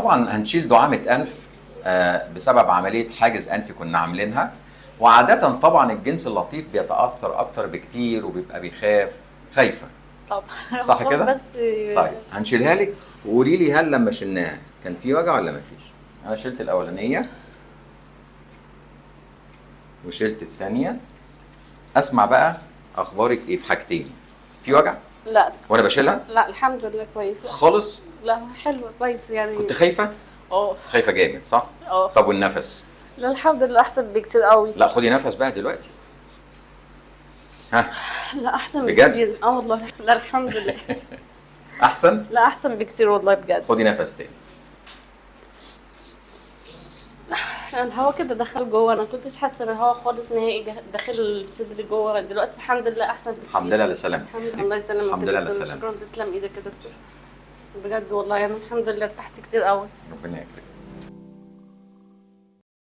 طبعا هنشيل دعامه انف بسبب عمليه حاجز انفي كنا عاملينها. وعاده طبعا الجنس اللطيف بيتاثر اكتر بكتير وبيبقى بيخاف، خايفه. طب صح خلاص كده؟ بس. طيب هنشيلها لك وقولي لي هل لما شلناها كان في وجع ولا ما فيش؟ انا شلت الاولانيه وشلت الثانيه. اسمع بقى اخبارك ايه في حاجتين. في وجع لا وانا بشيلها لا الحمد لله كويسه. خالص؟ لا حلوه كويس يعني. كنت خايفه؟ اه. خايفه جامد صح؟ اه. طب والنفس؟ لا الحمد لله احسن بكتير قوي. لا خدي نفس بقى دلوقتي. ها؟ لا احسن بجد؟ بكتير والله. لا الحمد لله. احسن؟ لا احسن بكتير والله بجد. خدي نفس تاني. الهوا كده دخل جوه، انا كنتش حاسه ان الهوا خالص نهائي داخل صدري جوه. دلوقتي الحمد لله احسن بكتير. الحمد لله على سلامتك. الحمد لله. الله يسلمك. الحمد لله على دكتور. سلامتك. شكرا، تسلم ايدك يا دكتور. بجد والله يعني الحمد لله ارتحت كتير قوي. ربنا يكرمك.